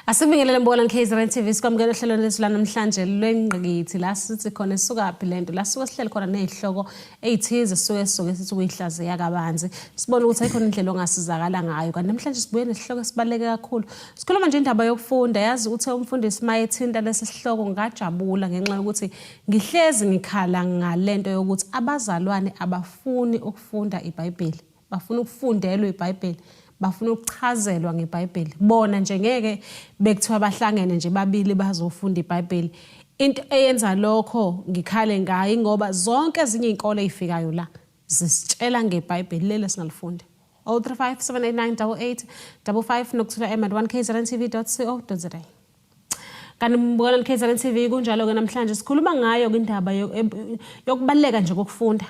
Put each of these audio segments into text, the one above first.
Asibingelele Mbolani KZN TV sikwamukela uhlelo lethu namhlanje lwengqikithi la sithi khona sukaphi lento la suka sihleli khona nezihloko ezithize sithi ukuyihlaziya kabanzi sibona ukuthi ayikho indlela ongasizakala ngayo kanti namhlanje sibuye nesihloko esibaleke kakhulu sikhuluma nje indaba yokufunda yazi ukuthi umfundisi mayethinta lesi sihloko ngajabula ngenxa yokuthi ngihlezi ngikhala ngalento yokuthi abazalwane abafuni ukufunda iBhayibheli bafuna ukufundelwa iBhayibheli bafuna ukuchazelwa ngeBhayibheli bona nje ngeke bekuthiwa bahlangene nje babili bazofunda iBhayibheli into eyenza lokho ngikhale ngayo ngoba zonke ezinye izinkolo ezifikayo la zisitshela ngeBhayibheli lele singalifunda 0357898855 nokuthola em@1kzntv.co.za kanti Mbolani KZN TV kunjalo ke namhlanje sikhuluma ngayo indaba yokubaleka nje kokufunda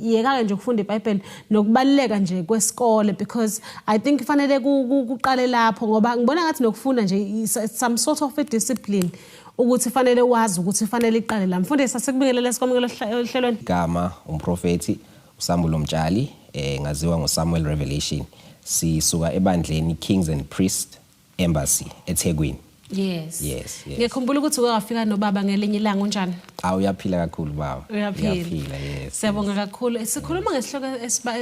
yeka nje ukufunda iBhayibheli nokubaleka nje kwesikole because I think kufanele kuqale lapho ngoba ngibona ngathi nokufunda nje some sort of a discipline ukuthi fanele wazi ukuthi fanele iqale la mfundisi asikubingelele sikwamukela ehlelweni igama umprofeti uSamuel Mtshali ngaziwa ngoSamuel Revelation sisuka ebandleni Kings and Priest Embassy eThekwini. Yes. Ngikhumbula ukuthi wafika nobaba ngelinye ilanga unjani? Uyaphila kakhulu baba. Uyaphila yes. Siyabonga kakhulu. Sikhuluma ngesihloko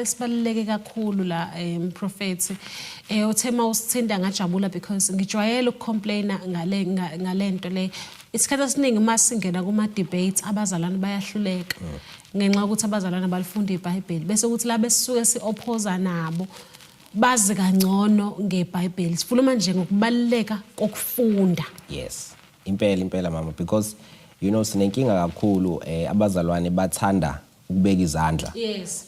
esibaluleke kakhulu la umprofeti. Uthema usithinda ngajabula because ngijwayele ukucomplaina ngalento le. Isikhathi esiningi masingena kuma debates abazalwane bayahluleka ngenxa ukuthi abazalwane balifunda iBhayibheli bese ukuthi la besisuke siopposa nabo bazi kangcono ngeBhayibheli sikhuluma nje ngokubaleka kokufunda. Yes impela mama because you know sinenkinga kakhulu abazalwane bathanda ukubeka izandla.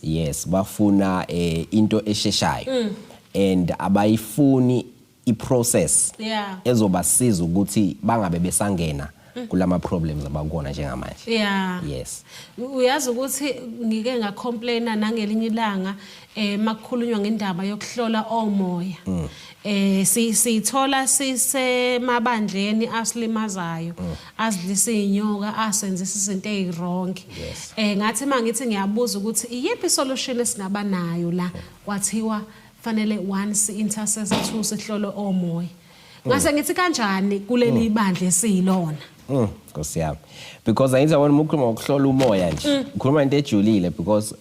Yes bafuna into esheshayo and abayifuni iprocess ezobasiza ukuthi bangabe besangena kulama problems abakona njengamanje. Yes uyazi ukuthi ngike ngacomplaina nangelinye ilanga makukhulunywa ngendaba yokuhlola omoya sithola sisemabandleni asilimazayo azilisa inyoka asenzisa izinto ezirong ngathi mangithi ngiyabuza ukuthi iyiphi solution esingaba nayo la kwathiwa fanele once intercessor 2 sihlolo omoya ngase ngithi kanjani kuleli ibandla esiyilona Nkosi yami because ayithi wona ukukhuluma ngokuhlola umoya nje ukhuluma into ejulile because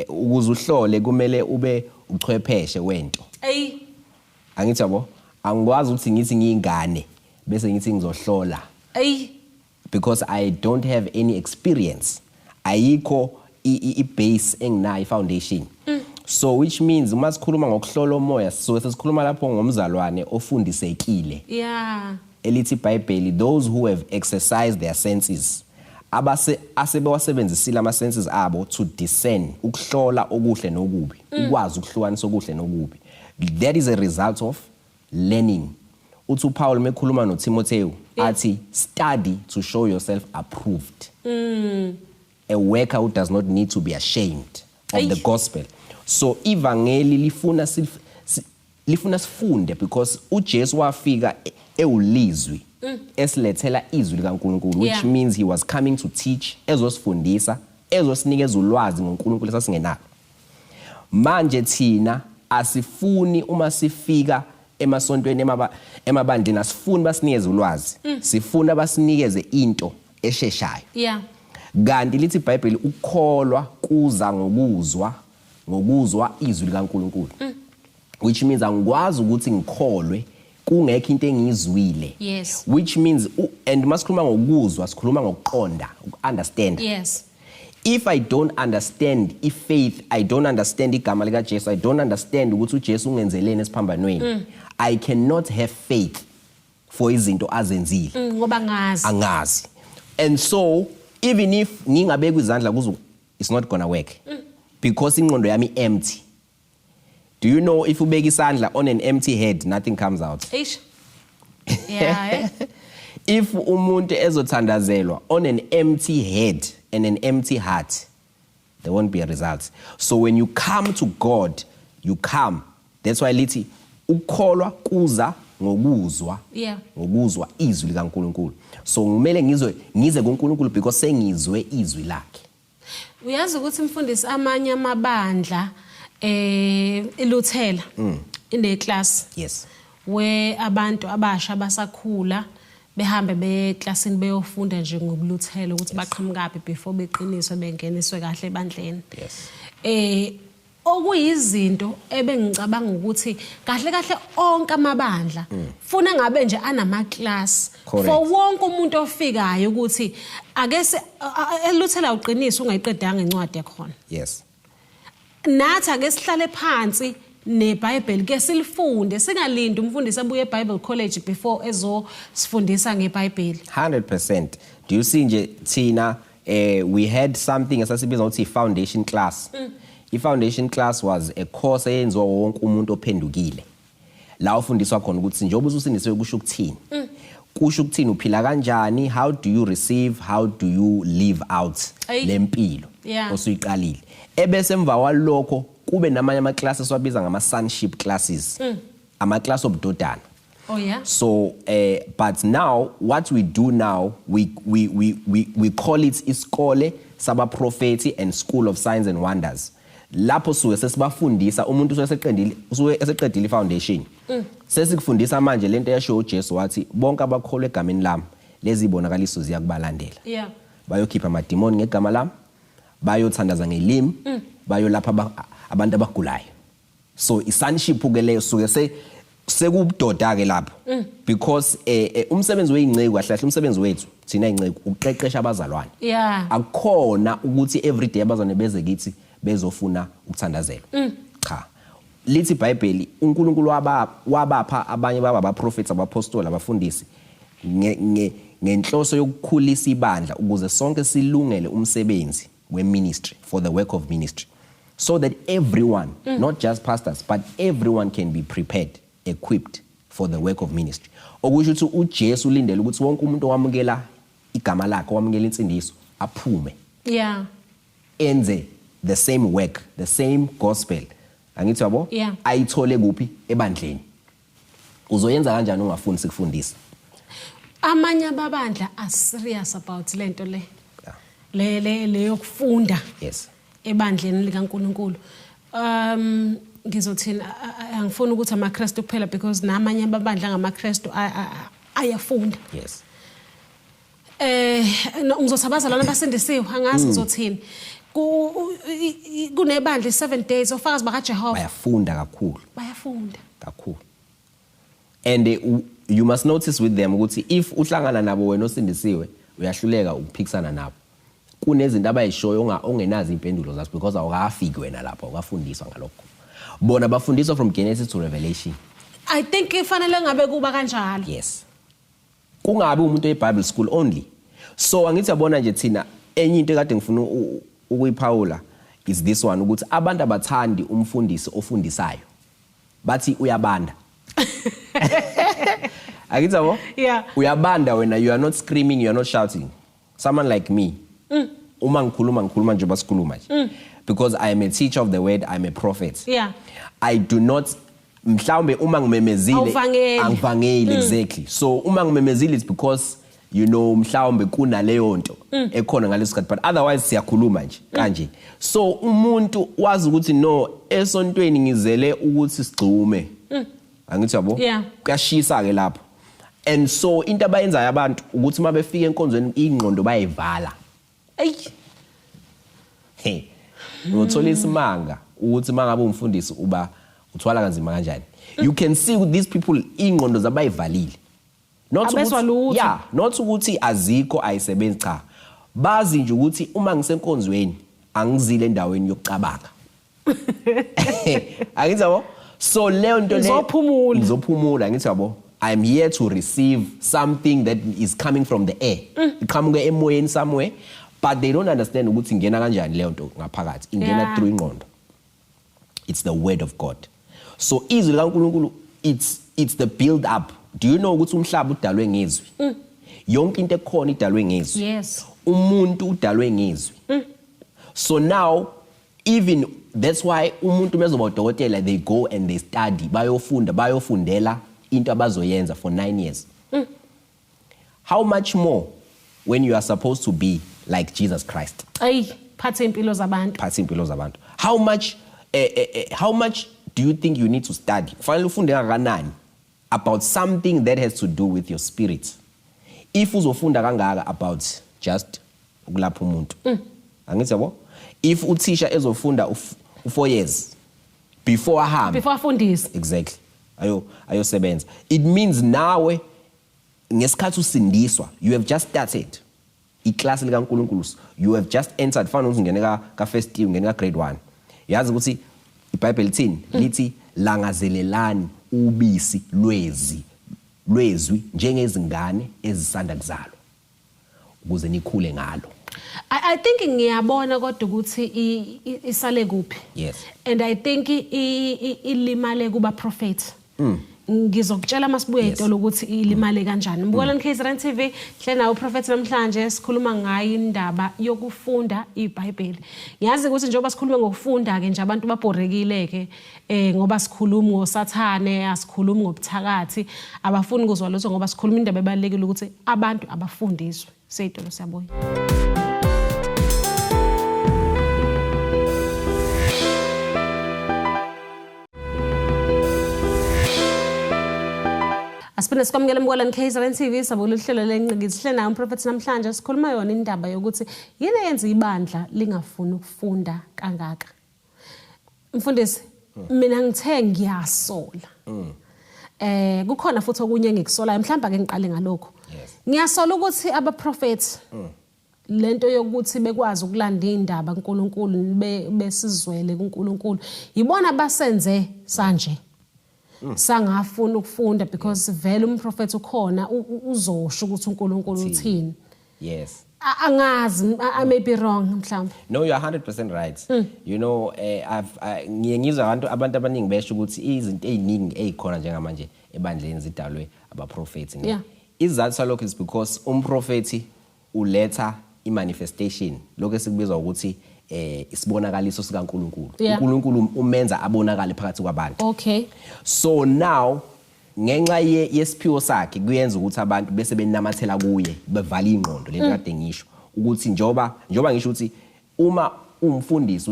ukuze uhlole kumele ube uchwepheshe wento angithi yabo angikwazi ukuthi ngithi ngiyingane bese ngithi ngizohlola because I don't have any experience ayikho ibase enginayo foundation so which means uma sikhuluma ngokuhlola umoya so sesikhuluma lapho ngomzalwane ofundisekile elithi iBhayibheli those who have exercised their senses asebewasebenzisile ama senses abo to discern ukuhlola okuhle nokubi ukwazi ukuhlukanisa okuhle nokubi that is a result of learning uthi uPaul mekhuluma noTimotheo athi study to show yourself approved a worker who does not need to be ashamed of the gospel so ivangeli lifuna sifunde because uJesu wafika ewulizwi esilethela izwi likaNkulunkulu which means he was coming to teach ezosifundisa ezosinikeza ulwazi ngoNkulunkulu esasingenalo manje thina asifuni uma sifika emasontweni emabandleni asifuni basinikeze ulwazi sifuna basinikeze into esheshayo kanti lithi iBhayibheli ukukholwa kuza ngokuzwa izwi likaNkulunkulu which means angikwazi ukuthi ngikholwe kungekho into engizwile which means and masikhuluma ngokuzwa sikhuluma ngokuqonda understand if I don't understand faith I don't understand igama lika Jesu I don't understand ukuthi uJesu ungenzeleni esiphambanweni I cannot have faith for izinto azenzile ngoba angazi and so even if ngingabeka izandla kuzo it's not gonna work because ingqondo yami empty. Do you know if you beg isandla on an empty head, nothing comes out? If umuntu ezothandazelwa on an empty head and an empty heart, there won't be a result. So when you come to God, you come. That's why lithi ukholwa kuza ngokuzwa. Ngokuzwa izwi likaNkulunkulu. So ngumele ngize kuNkulunkulu because sengizwe izwi lakhe. Uyazi ukuthi mfundisi amanye amabandla iluthela in the class we abantu abasha basakhula behambe beklasini beyofunda nje ngokuluthela ukuthi baqhamukaphi before beqiniswe bengeniswe kahle ebandleni. Yes. Okuyizinto ebengicabanga ukuthi kahle onke amabandla funa ngabe nje anama class for wonke umuntu ofikayo ukuthi ake eluthela uqiniso ungayiqedanga incwadi yakhona. Yes. Nathi ake sihlale phansi neBhayibheli ke silifunde singalindi umfundisi abuye eBible College before ezosifundisa ngeBhayibheli. 100%. Do you see nje thina we had something esasibiza ukuthi foundation class. I-foundation class was a course eyenziwa wonke umuntu ophendukile. La ufundiswa khona ukuthi njengoba usindisiwe kusho ukuthini. Kusho ukuthini uphila kanjani, how do you receive, how do you live out lempilo osuyiqalile. Ebese emva kwalokho kube namanye ama classes siwabiza ngama sonship classes. Ama class obudodana. Oh yeah. So but now what we do now we call it iskole saba prophecy and school of signs and wonders. Lapho suke sesibafundisa umuntu usuke eseqedile foundation. Sesikufundisa manje lento yasho uJesu wathi bonke abakholwa egameni lami lezi ibonakaliso ziyakubalandela. Yeah. Bayokhipha amademoni ngegama lami, bayothandaza ngelimi, bayolapha abantu abagulayo. So isonship ke leyo suke sekubudoda ke lapho because umsebenzi weinceku kahle umsebenzi wethu thina inceku uqeqesha abazalwane. Yeah. Akukhona ukuthi everyday abazane beze kithi bezofuna ukuthandazelwa. Cha. Lithi iBhayibheli uNkulunkulu wabapha abanye baba abaprofeti abapostoli abafundisi ngenhloso yokukhulisa ibandla ukuze sonke silungele umsebenzi weministry for the work of ministry so that everyone not just pastors but everyone can be prepared, equipped for the work of ministry. Okusho ukuthi uJesu ulindele ukuthi wonke umuntu owamukela igama lakhe owamukela insindiso aphume. Yeah. Enze the same work, the same gospel. Angithi yabo? Yeah. Ayithole kuphi ebandleni. Uzoyenza kanjani ungafuni sikufundisa? Amanye ababandla are serious about lento le. Yeah. Le yokufunda. Yes. Ebandleni likaNkulunkulu. Ngizothina angifuni ukuthi amaKristu kuphela because namanye ababandla ngamaKristu ayafunda. Yes. Ngizothabaza lana abasindisiwe angazi ngizothini. Kunebandla 7 days ofakazi bakaJehova. Bayafunda kakhulu. Bayafunda kakhulu. And you must notice with them ukuthi if uhlangana nabo wena osindisiwe uyahluleka ukuphikisana nabo. Kunezinto abayishoyo ongenazi impendulo zazo because awukafiki wena lapha ukafundiswa ngalokho. Bona bafundiswa from Genesis to Revelation. I think ifanele ngabe kuba kanjalo. Yes. Kungabi umuntu eBible school only. So angithi yabona nje thina enye into ekade ngifuna ukuyiphawula is this one ukuthi abantu abathandi umfundisi ofundisayo. Bathi uyabanda. Angithi yabo? Yeah. Uyabanda wena, you are not screaming, you are not shouting. Someone like me. Uma ngikhuluma nje basikhuluma nje. Because I am a teacher of the word, I am a prophet. Yeah. I do not mhlawumbe uma ngimemezile angivangeli exactly. So uma ngimemezile it's because you know mhlawumbe kunaleyo nto ekhona ngalesikhathi but otherwise siyakhuluma nje kanje. So umuntu wazi ukuthi no esontweni ngizele ukuthi sigcume. Angithi yabo? Yeah. Kuyashisa ke lapho. And so into abayenzayo abantu ukuthi mabefika enkonzweni ingqondo bayivala. Hey. Uthola isimanga ukuthi mangabe umfundisi uba uthwala kanzima kanjani. You can see with these people ingqondo zabayivalile. Not ukuthi yeah, not ukuthi azikho ayisebenzi cha. Bazi nje ukuthi uma ngisenkonzweni angizile endaweni yokucabanga. Angithi yabo? So leyo nto le ngizophumula ngithi yabo I am here to receive something that is coming from the air. Iqhamuke emoyeni somewhere. But they don't understand ukuthi ngena kanjani leyo nto ngaphakathi ingena through ingqondo. It's the word of God. So izwi likaNkulunkulu it's the build up. Do you know ukuthi umhlaba udalwe ngezwi? Yonke into ekhona idalwe ngezwi. Yes. Umuntu udalwe ngezwi. So now even that's why umuntu mezoba udokotela they go and they study bayofundela into abazoyenza for 9 years. How much more when you are supposed to be like Jesus Christ? Phathe impilo zabantu. How much do you think you need to study? Kufanele ufunde kangakanani about something that has to do with your spirit. If uzofunda kangaka about just ukulapha umuntu. Angithi yabo? If uthisha ezofunda u4 years before afundise. Exactly. Ayosebenza. It means nawe ngesikhathi usindiswa, you have just started. Iclass likaNkulunkulu. You have just entered. Fanele uzingene ka first year, ungene ka grade 1. Yazi ukuthi iBhayibheli lithini? Lithi langazelelani ubisi lwezwi njengezingane ezisanda kuzalwa ukuze nikhule ngalo. I think ngiyabona kodwa ukuthi isale kuphi. Yes. And I think ilimale kuba prophet. Ngizokutshela masibuye etolo ukuthi ilimale kanjani. Mbukela nKZN TV hle nawo prophet namhlanje sikhuluma ngayo indaba yokufunda iBhayibheli. Ngiyazi ukuthi njengoba sikhuluma ngokufunda ke nje abantu babhorekile ke ngoba sikhuluma ngosathane, asikhulumi ngobuthakathi, abafuni ukuzwa lutho ngoba sikhuluma indaba ebalekile ukuthi abantu abafundiswe. Seyitolo siyabuya. Asiphinda sikwamukele mbukela nKZN TV sabukela uhlelo lenqikisi hle nayo umprofeti namhlanje sikhuluma yona indaba yokuthi yini yenza ibandla lingafuni ukufunda kangaka. Mfundisi mina ngithe ngiyasola. Kukhona futhi okunye engikusola mhlawumbe ake ngiqale ngalokho. Ngiyasola ukuthi abaprofeti lento yokuthi bekwazi ukulanda indaba kuNkulunkulu besizwele kuNkulunkulu yibona basenze sanje. Sangafuna ukufunda because vele umprofeti ukhona uzosho ukuthi uNkulunkulu uthini. Yes. Angazi, I may be wrong mhlawumbe. No, you are 100% right. You know, ngiyengizwa abantu abaningi besho ukuthi izinto eziningi ezikhona njengamanje ebandleni zidalwe abaprofeti. Isizathu salokho is because umprofeti uletha imanifestation lokho esikubizwa ukuthi isibonakaliso sikaNkulunkulu. uNkulunkulu umenza abonakale phakathi kwabantu. Okay. So now ngenxa yesiphiwo sakhe kuyenza ukuthi abantu bese benamathela kuye bevala ingqondo lento kade ngisho ukuthi njoba ngisho ukuthi uma umfundisi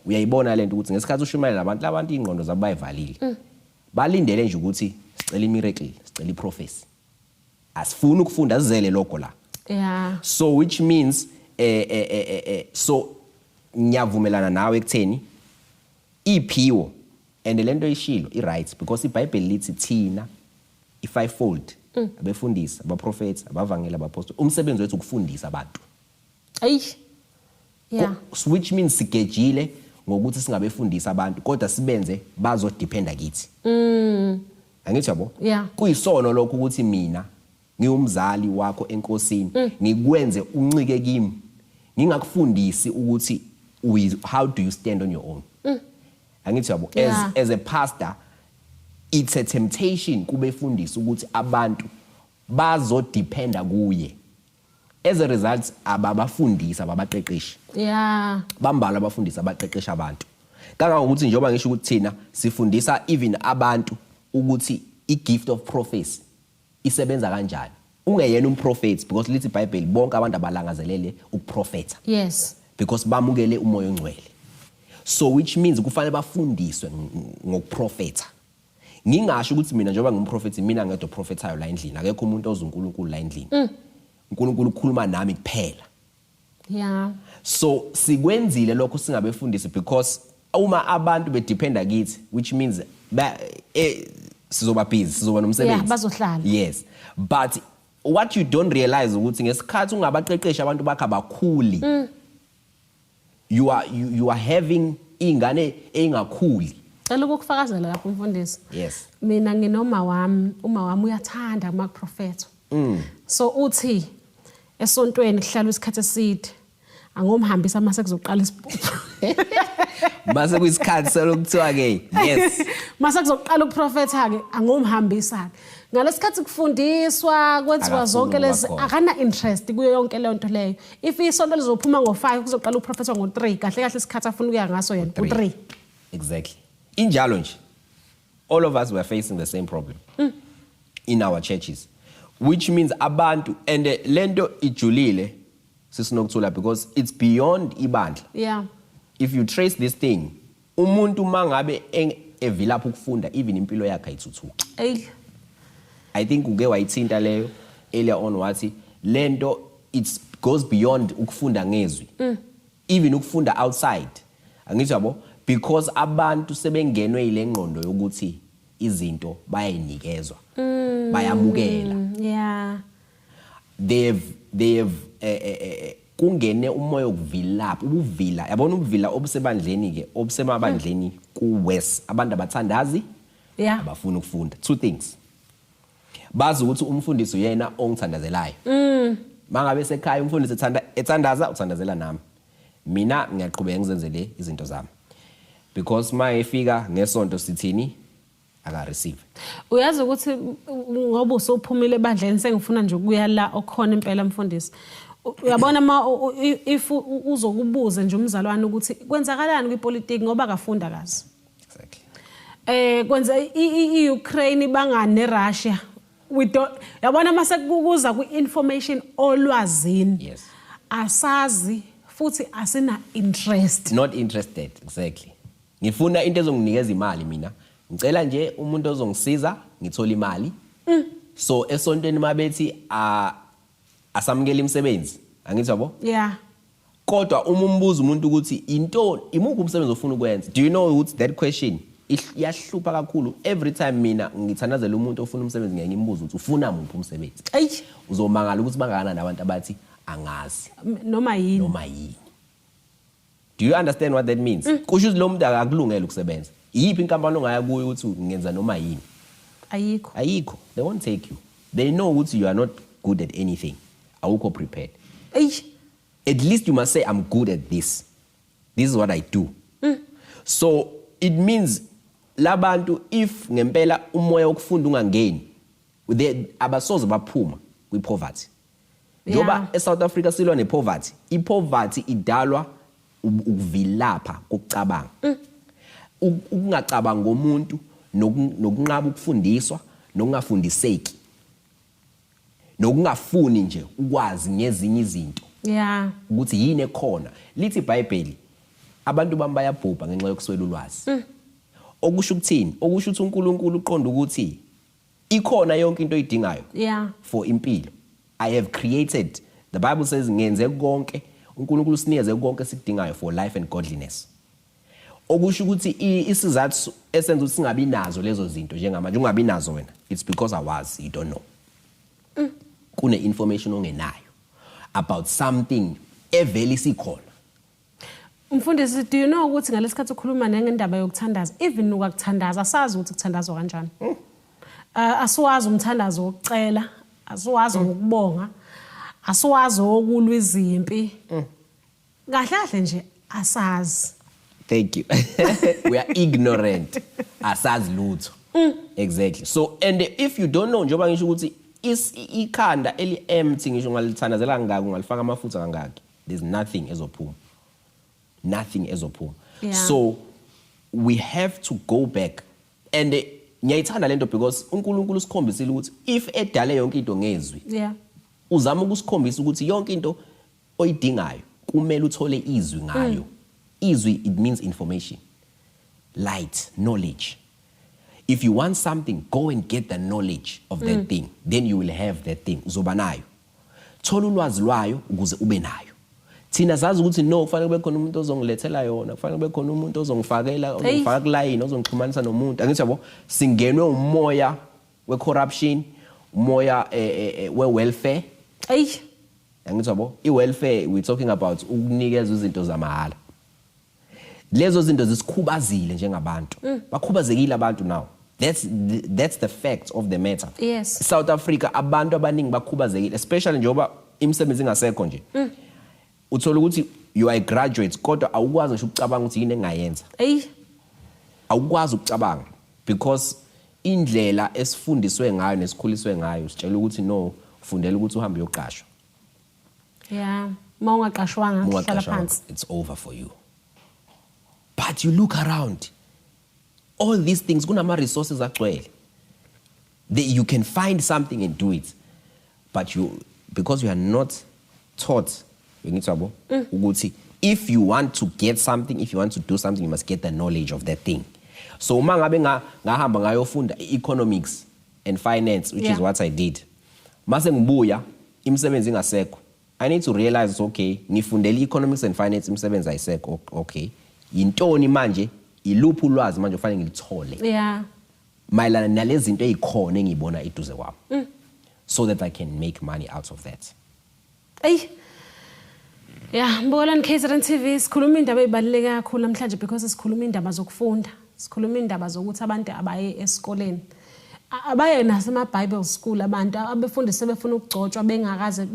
uyayibona lento ukuthi ngesikhathi ushumayela abantu ingqondo zabo bayivalile. Balindele nje ukuthi sicela imiracle, sicela iprofesi. Asifuni ukufunda sizele lokho la. Yeah. So which means so ngiyavumelana nawe ekutheni iphiwo and lento ishilo right because iBhayibheli lithi thina i5-fold abefundisi abaprofeti abavangeli abapostoli umsebenzi wethu ukufundisa abantu. Yeah. Which means sigejile ngokuthi singabefundisa abantu kodwa sibenze bazo dependa kithi. Angithi yabo? Yeah. Kuyisono lokho ukuthi mina ngiyumzali wakho enkosini ngikwenze uncike kimi ngingakufundisi ukuthi how do you stand on your own. Angithi yabo as a pastor it's a temptation kubefundisi ukuthi abantu bazo dependa kuye. As a result ababafundisi ababaqeqeshi. Yeah. Bambala abafundisi abaqeqesha abantu. Kangangokuthi njengoba ngisho ukuthi thina sifundisa even abantu ukuthi igift of prophecy isebenza kanjani. Ungeyena umprofeti because lithi iBhayibheli bonke abantu abalangazelele ukuprofeta. Yes. Because bamukele umoya ongcwele. So which means kufanele bafundiswe ngokuprofeta. Ngingasho ukuthi mina njengoba ngumprofeti mina ngedwa prophethayo la endlini akekho umuntu ozuNkulunkulu la endlini. uNkulunkulu ukhuluma nami kuphela. Yeah. So sikwenzile lokho singabefundisi because uma abantu bedependa kithi which means sizoba busy sizoba nomsebenzi. Yeah, bazohlala. Yes. But what you don't realize ukuthi ngesikhathi ungabaqeqesha abantu bakhe abakhuli. You are having ingane engakhuli. Cela ukufakazela lapho mfundisi. Yes. Mina nginoma wami, uma wami uyathanda kuma prophet. So uthi esontweni kuhlala isikhathi eside. Angomhambisa mase kuzoqala isibopho. Mase kuyisikhathi selokuthiwa ke yes. Mase kuzoqala uprofetha ke angomhambisa ke. Ngalesikhathi kufundiswa kwenziwa zonke lezi akana interest kuyo yonke le nto leyo. If isonto lizophuma ngo5 kuzoqala uprofetha ngo3 kahle kahle isikhathi afuna ukuya ngaso yena u3. Exactly. Injalo nje. All of us were facing the same problem in our churches. Which means abantu and lento ijulile sisinokuthula because it's beyond ibandla. Yeah. If you trace this thing, umuntu mangabe evilapha ukufunda even impilo yakhe ayithuthuki. I think uke wayithinta leyo earlier on wathi lento it goes beyond ukufunda ngezwi even ukufunda outside angithi yabo because abantu sebengenwe ile ngqondo yokuthi izinto bayayinikezwa bayamukela yeah they have kungene umoya wokuvilapha ubuvila yabona ubuvila obusebandleni ke obusemabandleni ku West abantu abathandazi yeah abafuna ukufunda two things bazi ukuthi umfundisi uyena ongithandazelayo mangabe sekhaya umfundisi ethandaza uthandazela nami mina ngiyaqhubeka ngizenzele izinto zami because mayefika ngesonto sithini aka receive uyazi ukuthi ngoba usophumile ebandleni sengifuna nje ukuya la okhona impela mfundisi uyabona if uzokubuza nje umzalwane ukuthi kwenzakalani kwipolitiki ngoba akafunda kazi exactly kwenza iUkraine bangane neRussia yabona mase kukuza kuinformation olwazini yes asazi futhi asina interest not interested exactly ngifuna into ezonginikeza imali mina ngicela nje umuntu ozongisiza ngithola imali so esontweni mabethi asamukela imisebenzi angithi yabo yeah kodwa umbuzo umuntu ukuthi into imuphi umsebenzi ofuna ukwenza do you know what that question iyahlupa kakhulu every time mina ngithandazela umuntu ofuna umsebenzi ngeke ngimbuze ukuthi ufuna muphi umsebenzi uzomangala ukuthi bangakanani abantu abathi angazi noma yini do you understand what that means kusho ukuthi lo muntu akakulungela ukusebenza yiphi inkampani ongaya kuyo ukuthi ngenza noma yini ayikho they won't take you they know ukuthi you are not good at anything awukho prepared at least you must say I'm good at this is what I do so it means labantu if ngempela umoya wokufunda ungangeni abasoze baphuma kwipoverty ngoba eSouth Africa silwa nepoverty ipoverty idalwa ukuvilapha kokucabanga ukungacabanga ngomuntu nokunqaba ukufundiswa nokungafundiseki nokungafuni nje ukwazi ngezinye izinto yeah ukuthi yini ekhona lithi iBhayibheli abantu bami bayabhubha ngenxa yokuswela ulwazi okusho ukuthini okusho ukuthi uNkulunkulu uqonda ukuthi ikhona yonke into oyidingayo yeah for impilo I have created the Bible says ngenze konke uNkulunkulu sinikeze konke sikudingayo for life and godliness okusho ukuthi isizathu esenza ukuthi singabi nazo lezo zinto njengamanje ungabi nazo wena it's because I was you don't know kune information ongenayo about something eveli sikhona mfundisi do you know ukuthi ngalesikhathi ukhuluma ngendaba yokuthandaza even ukuthandaza asazi ukuthi kuthandazwa kanjani asiwazi umthandazo wokucela asiwazi ukubonga asiwazi okulwa izimpi kahle nje asazi thank you we are ignorant asazi lutho exactly so and if you don't know njoba ngisho ukuthi ikhanda eli empty ngisho ngalithandazela ngakho ngalifaka amafutha kangaki there's nothing ezophuma yeah. So we have to go back and ngiyayithanda lento because uNkulunkulu sikhombisile ukuthi if edale yonke into ngezwi yeah uzama ukusikhombisa ukuthi yonke into oyidingayo kumele uthole izwi ngayo izwi it means information light knowledge if you want something go and get the knowledge of that thing then you will have that thing uzoba nayo thola ulwazi lwayo ukuze ube nayo thina sazi ukuthi no kufanele kube khona umuntu ozongilethela yona kufanele kube khona umuntu ozongifakela ozongifaka kuline ozongixhumanisa nomuntu angithi yabo singenwe umoya we-corruption umoya we-welfare angithi yabo i-welfare we talking about ukunikeza izinto zamahala lezo zinto zisikhubazile njengabantu bakhubazekile abantu now that's the fact of the matter yes South Africa abantu abaningi bakhubazekile especially njoba imisebenzi ingasekho nje uthola ukuthi you are a graduate kodwa awukwazi nje ukucabanga ukuthi yini engayenza awukwazi ukucabanga because indlela esifundiswe ngayo nesikhuliswe ngayo sitshela ukuthi no ufundela ukuthi uhambe uyoqashwa yeah mawungaqashwanga uhlala phansi it's over for you but you look around all these things kunama resources agcwele you can find something and do it but because you are not taught ngithabo ukuthi if you want to get something if you want to do something you must get the knowledge of that thing so uma ngabe ngahamba ngayofunda economics and finance, which is Yeah. what I did. Mase ngibuya imisebenzi ingasekho. I need to realize okay, ngifundele economics and finance imisebenzi ayisekho. Okay. Yintoni manje? Iluphi ulwazi manje ufanele ngilithole? Yeah. Mayelana nalezi zinto ezikhona engibona eduze kwami. So that I can make money out of that. Ey. Yeah, Mbolani KZN TV sikhuluma indaba ezibaluleke kakhulu namhlanje because sikhuluma indaba zokufunda. Sikhuluma indaba zokuthi abantu abaye esikoleni. Abaye nasema Bible school abantu abefundise befuna ukugcotshwa bengakaze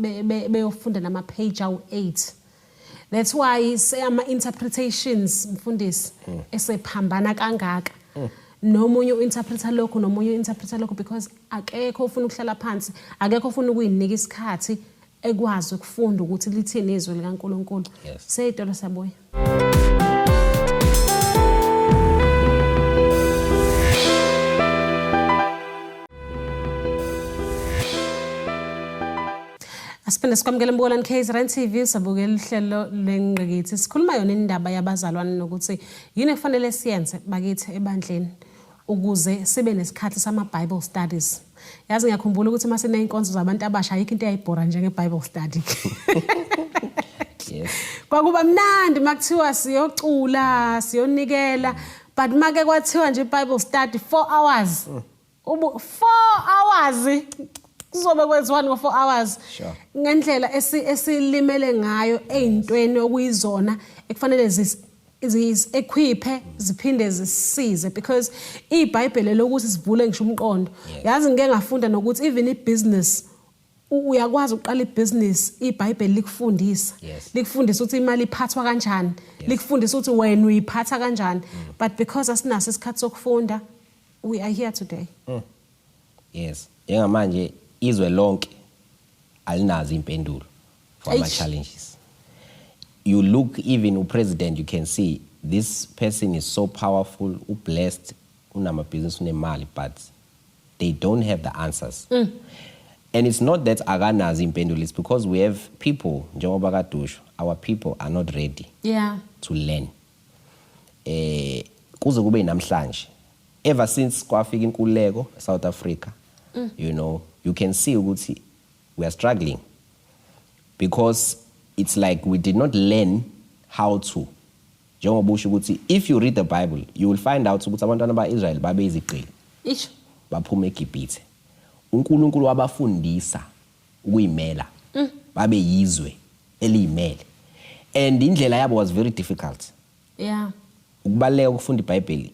beyofunda nama page awu8. That's why ama interpretations mfundisi esephambana kangaka. Nomunye uinterpreter lokho nomunye uinterpreter lokho because akekho ufuna ukuhlala phansi, akekho ufuna ukuyinika isikhathi ekwazi ukufunda ukuthi lithini izwi likaNkuluNkulu. Seyitolo sabuya. Asiphinde sikwamukele Mbolani KZN TV sabukela uhlelo lengqikithi. Sikhuluma yona indaba yabazalwane nokuthi yini efanele siyenze bakithi ebandleni ukuze sibe nesikhathi sama Bible studies. Yazi ngiyakhumbula ukuthi mase neinkonzo zabantu abasha ayikho into eyayibhora njenge Bible study. Yes. Kwakuba mnandi makuthiwa siyocula, siyonikela, but make kwathiwa nje Bible study 4 hours. 4 hours. Kuzobe kwenziwani ngo 4 hours? Sure. Ngendlela esilimele ngayo ezintweni okuyizona ekufanele equiphe ziphinde zisize because iBhayibheli lokuthi sivule ngisho umqondo. Yazi ngeke ngafunda nokuthi even ibusiness uyakwazi uqala ibusiness iBhayibheli likufundisa. Likufundisa ukuthi imali iphathwa kanjani, likufundisa ukuthi wena uyiphatha kanjani. But because asinaso isikhathi sokufunda, we are here today. Yes. Njengamanje izwe lonke alinazo impendulo for ama challenges. You look even upresident, you can see this person is so powerful, blessed, unama business unemali, but they don't have the answers. And it's not that akanazo impendulo, it's because we have people, njengoba kadusho, our people are not ready to learn. Kuze kube namhlanje. Ever since kwafika inkululeko South Africa, you know, you can see ukuthi we are struggling because it's like we did not learn how to. Njengoba usho ukuthi if you read the Bible, you will find out ukuthi abantwana baIsrael babe iziqili. Baphuma eGibhithe. uNkulunkulu wabafundisa ukuyimela. Babe yizwe eliyimele. And indlela yabo was very difficult. Yeah. Ukubaleka ukufunda iBhayibheli.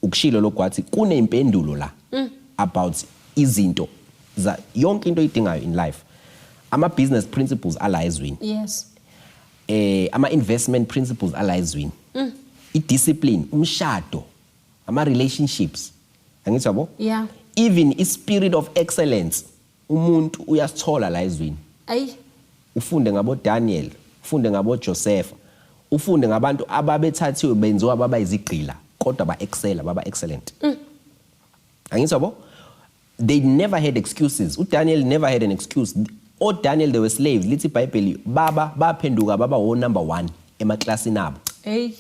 Ukushilo lokwathi kunempendulo la about izinto za yonke into oyidingayo in life. Ama business principles ala ezwini. Yes. Ama investment principles ala ezwini. I-discipline, umshado, ama relationships. Angithi yabo? Yeah. Even i spirit of excellence umuntu uyasithola la ezwini. Ayi. Ufunde ngabo Daniel, ufunde ngabo Joseph, ufunde ngabantu ababethathiwe benziwa baba izigqila kodwa ba excel, baba excellent. Angithi yabo? They never had excuses. Daniel never had an excuse. Or Daniel, they were slaves. Lithi iBhayibheli baphenduka baba wo number 1 emaklasini abo. Hey.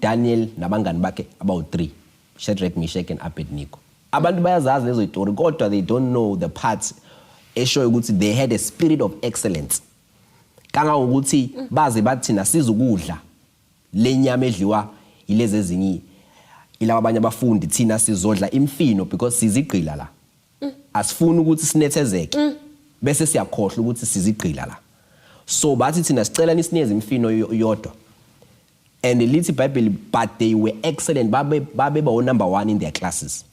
Daniel nabangani bakhe about 3. Shadrach, Meshach and Abednego. Abantu bayazazi lezo istory kodwa they don't know the parts eshoyo ukuthi they had a spirit of excellence. Kanga ukuthi baze bathina sizukudla lenyama edliwa ilezi ezinyi ilaba abanye abafundi thina sizodla imfino because sizigqila la. Asifuni ukuthi sinethezeke bese siyakhohlwa ukuthi sizigqila la. So bathi thina sicela nisineze imfino yodwa. And lithi iBhayibheli but they were excellent, babe ba number 1 in their classes.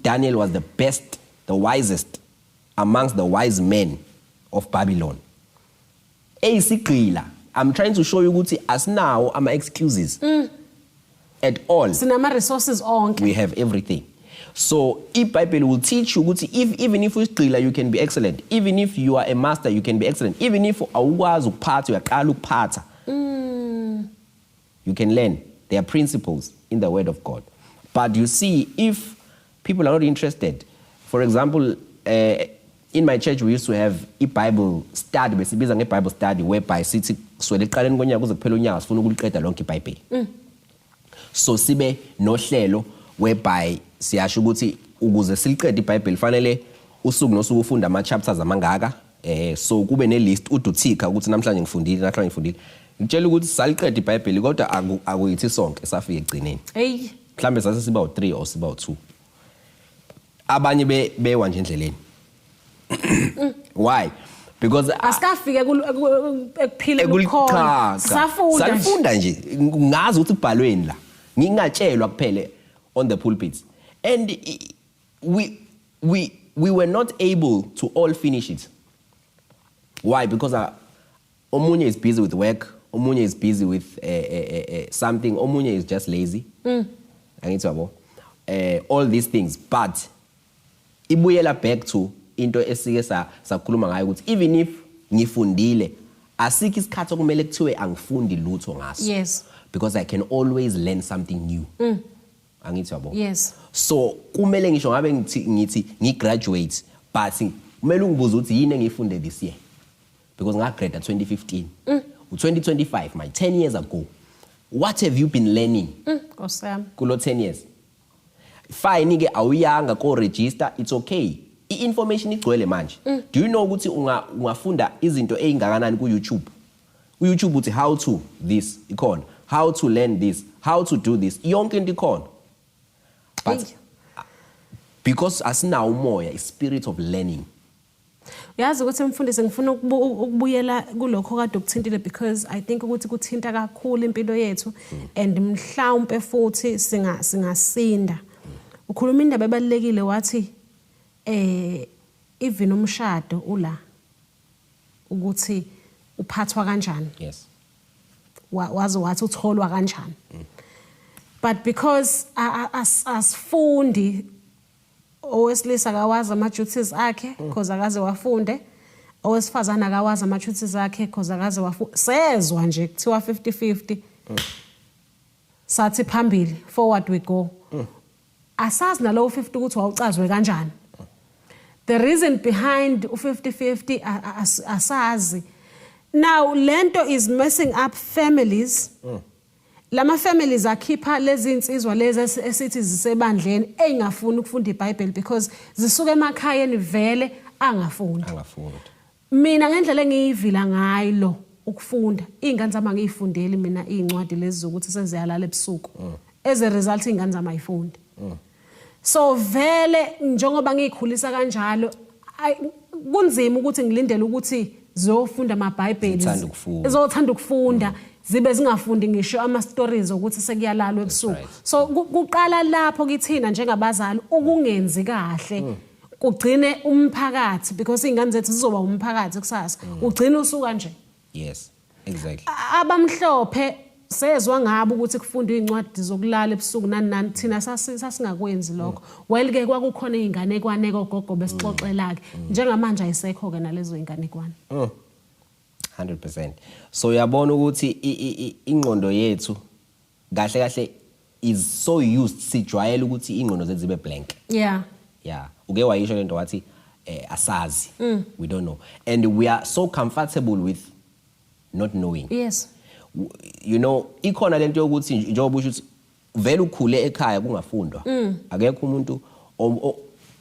Daniel was the best, the wisest amongst the wise men of Babylon. Eyisigqila. I'm trying to show you ukuthi asinawo ama excuses at all. Sinama resources onke. We have everything. So iBhayibheli will teach you ukuthi even if usigqila you can be excellent. Even if you are a master you can be excellent. Even if awukwazi ukuphatha uyaqala ukuphatha. You can learn. There are principles in the word of God. But you see, if people are not interested, for example, in my church we used to have a Bible study, besibiza nge-Bible study whereby sithi kuswele eqaleni konyaka kuze kuphela unyaka sifuna ukuliqeda lonke iBhayibheli. So sibe nohlelo whereby siyasho ukuthi ukuze siliqede iBhayibheli fanele usuku nosuku ufunda ama chapters amangaka so kube ne list uduthika ukuthi namhlanje ngifundile ngitshela ukuthi saliqede iBhayibheli kodwa akuyithi sonke safika egcineni mhlambe sase siba u3 or siba u2 abanye bewa nje endleleni why because asikafike ekuphile kukhona safunda nje ngazi ukuthi ibhalweni la ngingatshelwa kuphela on the pulpit and we were not able to all finish it. Why? Because omunye is busy with work, omunye is busy with something, omunye is just lazy. Angithi yabo. All these things, but ibuyela back to into esike sakhuluma ngayo ukuthi even if ngifundile asikho isikhathi okumele kuthiwe angifundi lutho ngaso. Yes. Because I can always learn something new. Angithi yabo. Yes. So kumele ngisho ngabe ngithi ngigraduate but kumele ungibuze ukuthi yini engifunde this year because ngagrade 2015 u2025 my 10 years ago what have you been learning Nkosiyami kulo 10 years fine ke awuyanga ko register it's okay information igcwele manje do you know ukuthi ungafunda izinto ezingakanani ku YouTube uthi how to this ikhona how to learn this how to do this yonke into ikhona but because asinawo umoya a spirit of learning yazi ukuthi mfundisi ngifuna ukubuyela kulokho kade ukuthintile because I think ukuthi kuthinta kakhulu impilo yethu and mhlawumbe futhi singasinda ukhuluma indaba ebalekile wathi even umshado ula ukuthi uphathwa kanjani yes wazi wathi utholwa kanjani but because asfundi owesilisa akawazi ama duties akhe because akaze wafunde owesifazana akawazi ama duties akhe because akaze wafunde sezwa nje kuthiwa 50-50 sathi phambili forward we go asazi nalo 50 ukuthi wawucazwe kanjani the reason behind u50-50 asazi now lento is messing up families lama families akhipha lezi insizwa lezi esithi zisebandleni engafuni ukufunda iBhayibheli because zisuka emakhayeni vele angafundi mina ngendlela engiyivila ngayo ukufunda ingane zami ngiyifundeli mina incwadi lezi zokuthi seziyalala ebusuku as a result ingane zami ayifundi so vele njengoba ngikhulisa kanjalo kunzima ukuthi ngilindele ukuthi zofunda amaBhayibheli ezothanda ukufunda zibe zingafundi ngisho ama stories ukuthi sekuyalalwa ebusuku so kuqala lapho kithina njengabazali ukungenzi kahle kugcine umphakathi because ingane zethu zizoba umphakathi kusasa ugcina usuka nje yes exactly abamhlophe sezwa ngabo ukuthi kufundwa incwadi zokulala ebusuku nani thina sasingakwenzi lokho well ke kwakukhona izingane kwaneke ogogo besixoxela ke njengamanje ayisekho ke nalezo izingane kwana 100%. So uyabona ukuthi ingqondo yethu kahle is so used sijwayele ukuthi ingqondo zethu zibe blank. Yeah. Uke wayisho lento wathi asazi. We don't know. And we are so comfortable with not knowing. Yes. You know, ikhona lento yokuthi njengoba usho ukuthi vele ukhule ekhaya kungafundwa. Akekho umuntu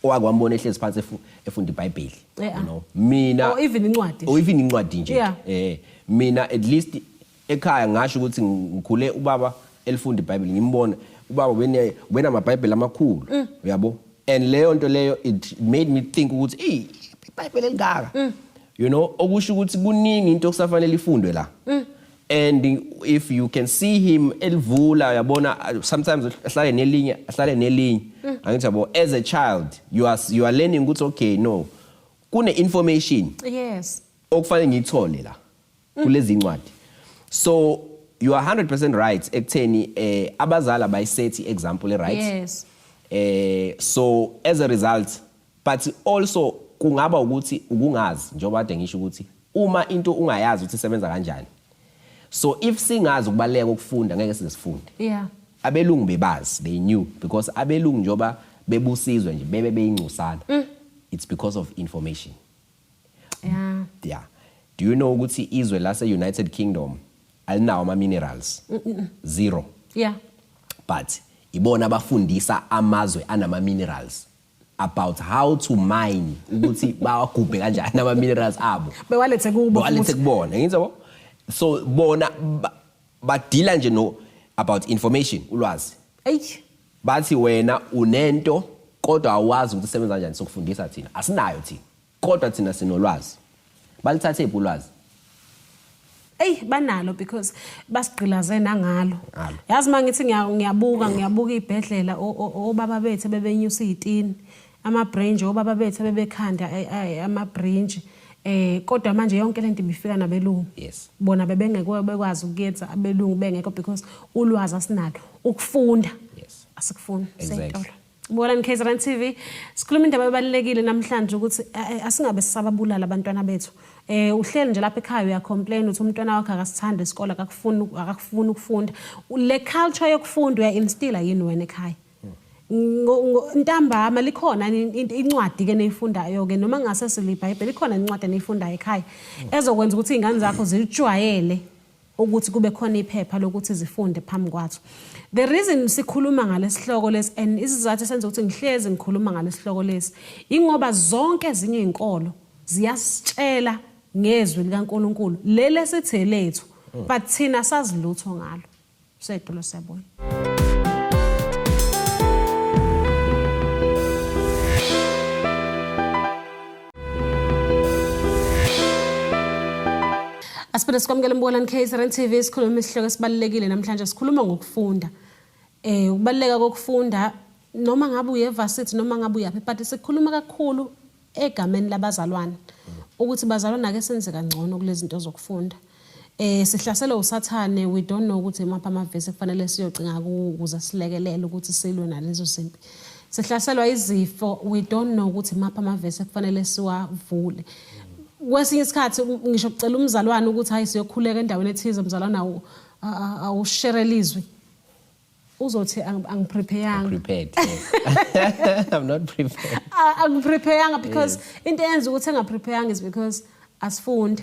owakwambona ehlezi phansi efunda iBhayibheli you know mina or even incwadi nje mina at least ekhaya ngasho ukuthi ngikhule ubaba elifunda iBhayibheli ngimbona ubaba wena amaBhayibheli amakhulu uyabo and leyo nto leyo it made me think ukuthi iBhayibheli elingaka you know okusho ukuthi kuningi into okusafanele ifundwe la and if you can see him elivula yabona sometimes ahlale nelinye angithi yabo as a child you are learning ukuthi okay no kune information yes okufanele ngiyithole la kulezi incwadi so you are 100% right ekutheni abazali bayisethi example right yes so as a result but also kungaba ukuthi ukungazi njengoba ade ngisho ukuthi uma into ungayazi ukuthi isebenza kanjani so if singazi ukubaleka ukufunda ngeke sizifunde abelungu bebazi they knew because abelungu njoba bebusizwe nje bebe beyincusana it's because of information do you know ukuthi izwe lase United Kingdom alinawo ama minerals zero but ibona abafundisa amazwe anama minerals about how to mine ukuthi bawagubhe kanjani ama minerals abo bewalethe kubo bewalethe kubona ngizabo so bona badila nje no about information ulwazi bathi wena unento kodwa awazi ukuthi usebenza kanjani sokufundisa thina asinayo thina kodwa thina sinolwazi balithathe ulwazi banalo because basigqilaze nangalo yazi mangithi ngiyabuka ibhedlela obaba bethu bebenyusa izitini ama branch obaba bethu bebekhanda ama branch kodwa manje yonke lento ibifika nabelungu bona bebengeke bekwazi ukuyenza abelungu bengekho because ulwazi asinalo ukufunda asikufuni seyitolo Mbona KZN TV sikhuluma indaba ebalekile namhlanje ukuthi asingabe sisababulala abantwana bethu uhleli nje lapha ekhaya uya complain uthi umntwana wakhe akasithanda isikole akakufuni ukufunda le culture yokufunda uya instilla yini wena ekhaya ntambama likhona incwadi ke neyifundayo ke noma ngase silibhayibheli likhona incwadi neyifundayo ekhaya ezokwenza ukuthi izingane zakho zijwayele ukuthi kube khona iphepha lokuthi zifunde phambi kwathu the reason sikhuluma ngalesihloko lesi and isizathu senza ukuthi ngihlezi ngikhuluma ngalesihloko lesi ingoba zonke ezinye izinkolo ziyasitshela ngezwi likaNkuluNkulu lele sithe lethu but thina sazilutho ngalo sedolo siyabona Asiphethe sikwamukela Mbonani KZN TV sikhuluma isihloko esibalekile namhlanje sikhuluma ngokufunda ukubaleka kokufunda noma ngabe uyevarsity noma ngabe uyapi but sikhuluma kakhulu egameni labazalwane ukuthi bazalwana ake senze kangcono kulezi zinto zokufunda sihlaselwe usathane we don't know ukuthi mapha amavesi kufanele siyocinga ukuze silekelele ukuthi silwe nalezo zimpi sihlaselwa izifo we don't know ukuthi mapha amavesi kufanele siwavule kwesinye isikhathi ngisho ucela umzalwane ukuthi hayi siyokhuleka endaweni ethize umzalwane awusherelizwe uzothi prepared I'm not prepared prepared because into eyenza ukuthi engaprepared is because asifundi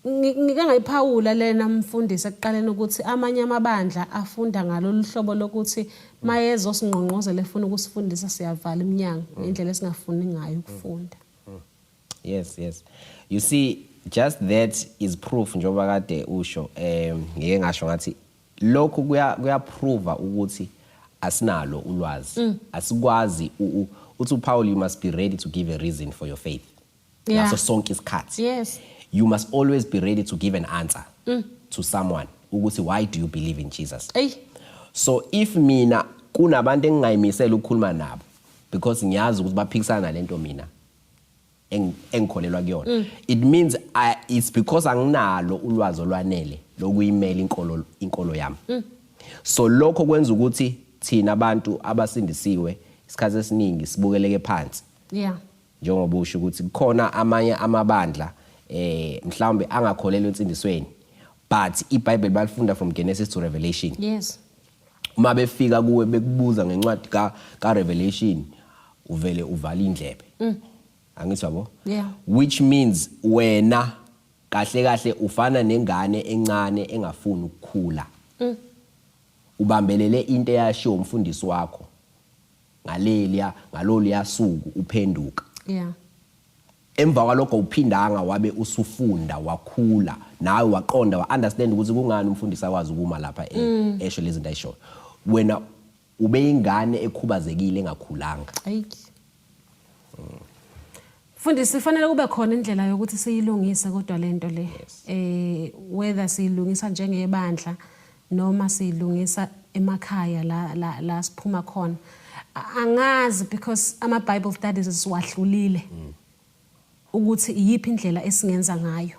ngike ngayiphawula lena mfundisi ekuqaleni ukuthi amanye amabandla afunda ngalolu hlobo lokuthi mayezo singqongqozele efuna ukusifundisa siyavala iminyango indlela esingafuni ngayo ukufunda Yes. You see, just that is proof njoba kade usho ngeke ngasho ngathi lokho kuyaprove ukuthi asinalo ulwazi asikwazi uthi uPaul you must be ready to give a reason for your faith. Naso sonke isikhathi. Yes. You must always be ready to give an answer to someone ukuthi why do you believe in Jesus? So if mina kunabantu engingayimisela ukukhuluma nabo because ngiyazi ukuthi baphikisana nalento mina engikholelwa kuyona it means it's because anginalo ulwazi olwanele lokuyimela inkolo yami so lokho kwenza ukuthi thina abantu abasindisiwe isikhathi esiningi sibukeleke phansi njengoba usho ukuthi kukhona amanye amabandla mhlawumbe angakholelwa insindisweni but iBhayibheli balifunda from Genesis to Revelation uma befika kuwe bekubuza ngencwadi ka Revelation uvele uvala indlebe angizwabo which means wena kahle ufana nengane encane engafuni ukukhula ubambelele into eyashiwo umfundisi wakho ngalolu yasuku uphenduka emva kwalokho uphindanga wabe usufunda wakhula nawe waqonda wa-understand ukuthi kungani umfundisi akwazi ukuma lapha esho lezi zinto ayisho wena ube ingane ekhubazekile engakhulanga Mfundisi sifanele kube khona indlela yokuthi siyilungise kodwa lento le whether siyilungisa njengebandla noma siyilungisa emakhaya la siphuma khona angazi because ama Bible studies siwahlulile ukuthi iyiphi indlela esingenza ngayo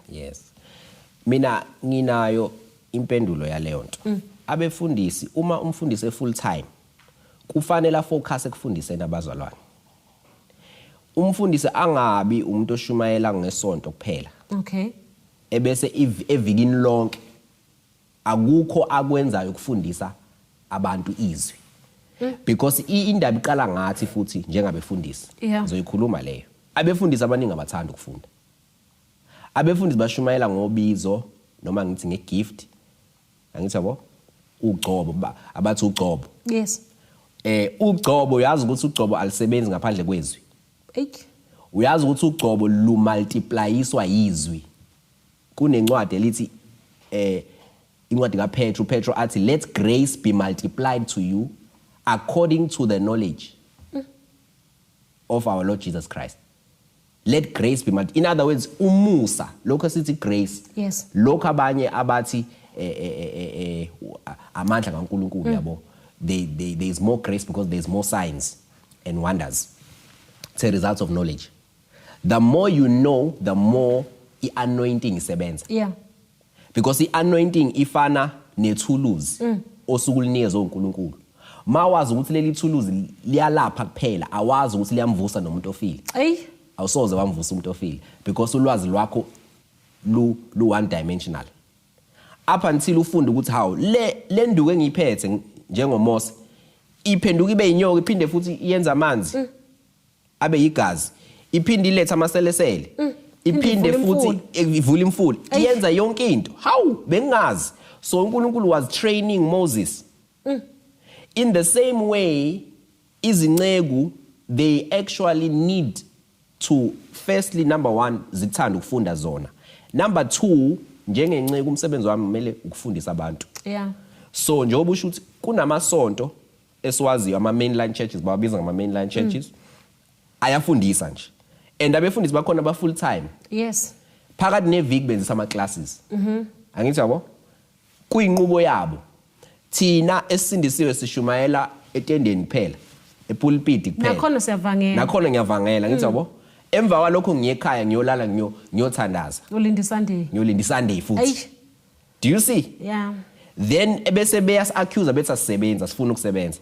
mina nginayo impendulo yaleyo nto abefundisi uma umfundisi full time kufanele focus ekufundiseni abazalwane umfundisi angabi umuntu oshumayela ngesonto kuphela ebese evikini lonke akukho akwenzayo ukufundisa abantu izwi because indaba iqala ngathi futhi njengabefundisi ngizoyikhuluma leyo abefundisi abaningi abathanda ukufunda abefundisi bashumayela ngobizo noma ngithi ngegift angithi yabo ugcobo abathi ugcobo yes ugcobo yazi ukuthi ugcobo alisebenzi ngaphandle kwezwi uyazi ukuthi ugcobo lumultiplyiswa yizwi kunencwadi elithi incwadi kaPetro athi let grace be multiplied to you according to the knowledge of our Lord Jesus Christ. Let grace be multiplied. In other words, umusa lokho sithi grace. Yes. Lokho abanye abathi amandla kaNkulunkulu yabo. There is more grace because there is more signs and wonders. It's a result of knowledge. The more you know, the more the anointing isebenza. Yeah. Because the anointing ifana nethuluzi osukulinikezwe uNkulunkulu. Mawazi ukuthi leli thuluzi liyalapha kuphela, awazi ukuthi liyamvusa nomuntu ofile. Awusoze wamvusa umuntu ofile because ulwazi lwakho lu one dimensional. Up until ufunde ukuthi how le nduku engiyiphethe njengoMose iphenduka ibe inyoka iphinde futhi iyenza amanzi abe yigazi iphinde iletha amaselesele iphinde futhi ivula imfula iyenza yonke into. How bengazi. So uNkulunkulu was training Moses. In the same way izinceku they actually need to firstly number 1 zithanda ukufunda zona. Number 2 njengenceku umsebenzi wami kumele ukufundisa abantu. Yeah. So njengoba usho ukuthi kunamasonto esiwaziyo ama mainline churches babiza ngama mainline churches ayafundisa nje. And abefundisi bakhona ba full time. Yes. Phakathi neviki benzisa ama classes. Angithi yabo? Kuyinqubo yabo. Thina esindisiwe sishumayela etendeni kuphela. Epulpit kuphela. Nakhona siyavangela. Nakhona ngiyavangela ngithi yabo? Emva kwalokho ngiyekhaya ngiyolala ngiyothandaza. Ulinda Sunday. Ngiyolinda Sunday futhi. Do you see? Yeah. Then ebese beyas accuse bethi asisebenza sifuna ukusebenza.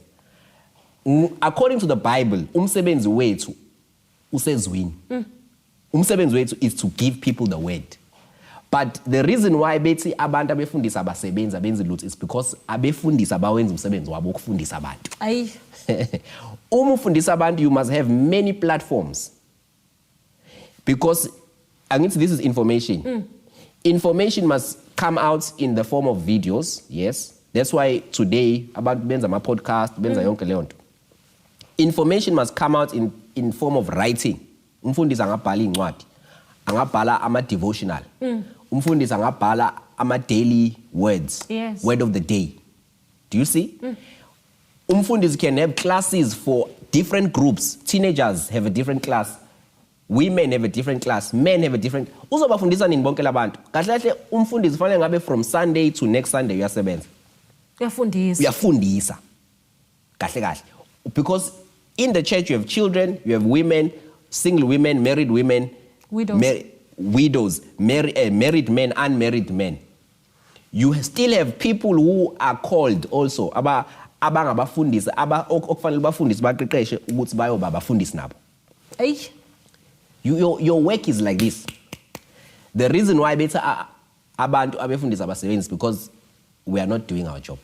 According to the Bible, umsebenzi wethu usezwini. Umsebenzi wethu is to give people the word. But the reason why bethi abantu abefundisa abasebenza benza lutho is because abefundisa abawenza umsebenzi wabo ukufundisa abantu. Uma ufundisa abantu you must have many platforms. Because angithi this is information. Information must come out in the form of videos, yes. That's why today abantu benza ama podcast, benza yonke leyo nto. Information must come out in form of writing. Umfundisi angabhala incwadi, angabhala ama devotional. Umfundisi angabhala ama daily words, yes. Word of the day. Do you see? Umfundisi can have classes for different groups. Teenagers have a different class. Women have a different class, men have a different. Uzobafundisa nini bonke labantu? Kahle kahle umfundisi fanele ngabe from Sunday to next Sunday uyasebenza. Uyafundisa. Kahle kahle. Because in the church you have children, you have women, single women, married women, widows, married men, unmarried men. You still have people who are called also abangabafundisi okufanele bafundisi baqeqeshe ukuthi bayoba abafundisi nabo. Your work is like this. The reason why better abantu abefundisa abasebenzi is because we are not doing our job.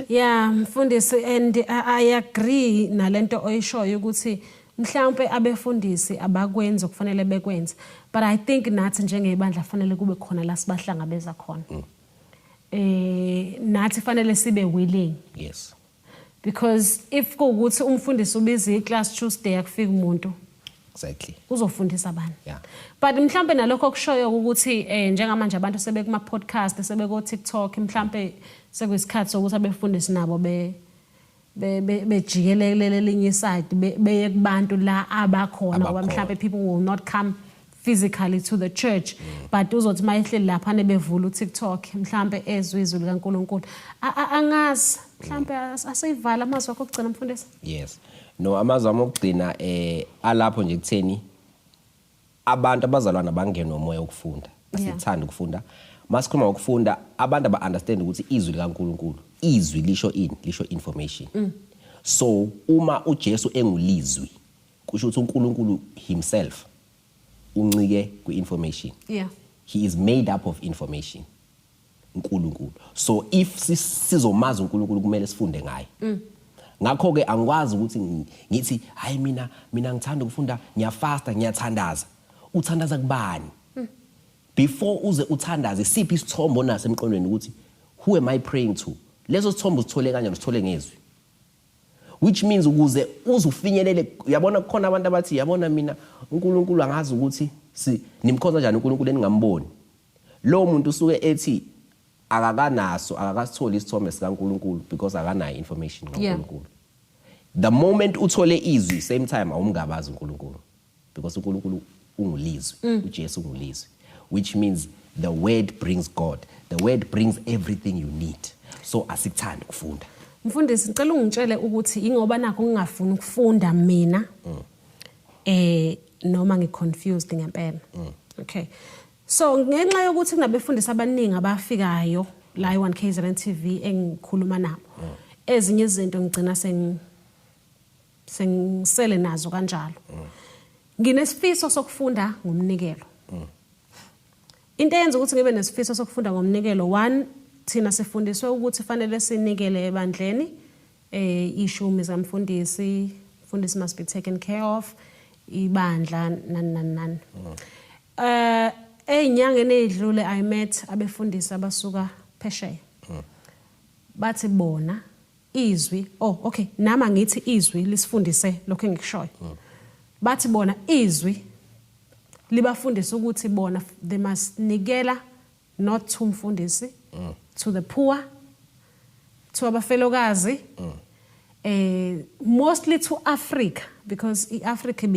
Yeah, mfundisi, and I agree nalento oyishoyo ukuthi mhlawumbe abefundisi abakwenza okufanele bekwenza, but I think nathi njengebandla fanele kube khona la sibahlangabeza khona. Nathi fanele sibe willing. Yes. Because if kuukuthi umfundisi ubiza iclass Tuesday akufika umuntu. Exactly. Uzofundisa abantu. Yeah. But mhlambe nalokho okushoyo ukuthi njengamanje abantu sebekuma podcast sebeko TikTok mhlambe sekuyisikhathi sokuthi abefundisi nabo bejikelele linye side beye kubantu la abakhona ngoba mhlambe people will not come physically to the church but uzothi mayehleli lapha nebevula uTikTok mhlambe ezwe izwi likaNkulunkulu angazi mhlambe aseyivala amazwi akho okugcina mfundisi. Yes. No, amazwi amokugcina alapho nje kutheni abantu abazalwana bangena nomoya wokufunda. Asithanda ukufunda. Masikhuluma ngokufunda abantu aba-understand ukuthi izwi likaNkulunkulu, izwi lisho ini, lisho information. So uma uJesu engulizwi kusho ukuthi uNkulunkulu himself uncike ku-information. Yeah. He is made up of information. uNkulunkulu. So if sizomazi uNkulunkulu kumele sifunde ngaye. Ngakho ke angikwazi ukuthi ngithi hayi mina ngithanda ukufunda ngiyafasta ngiyathandaza. Uthandaza kubani? Before uze uthandaze siphi isithombo naso emqondweni ukuthi who am I praying to? Leso sithombo sithole kanjani sithole ngezwi. which means ukuze uzufinyelele uyabona kukhona abantu abathi yabona mina uNkulunkulu angazi ukuthi nimkhonza kanjani uNkulunkulu eningamboni lo muntu usuke ethi akakasitholi isithombe sikaNkulunkulu because akanayo information ngoNkulunkulu. The moment uthole izwi same time awumngabazi uNkulunkulu because uNkulunkulu ungulizwi uJesu ungulizwi, which means the word brings God, the word brings everything you need. So asikuthanda ukufunda. Mfundisi ngicela ungitshele ukuthi ingoba nakho ngingafuni ukufunda mina noma ngiconfused ngempela. Okay. So ngenxa yokuthi kunabefundisi abaningi abafikayo la i1KZN TV engikhuluma nabo. Ezinye izinto ngicina sengisele nazo kanjalo. Nginesifiso sokufunda ngomnikelo. Into eyenza ukuthi ngibe nesifiso sokufunda ngomnikelo, one, thina sifundiswe ukuthi fanele sinikele ebandleni ishumi zamfundisi, mfundisi must be taken care of, ibandla nani. Einyangeni ezidlule I met abefundisi abasuka phesheya. Bathi bona izwi, okay, nama ngithi izwi lisifundise lokho engikushoyo. Bathi bona izwi libafundisa ukuthi bona they must nikela not to umfundisi, to the poor, to abafelokazi, mostly to Africa because iAfrica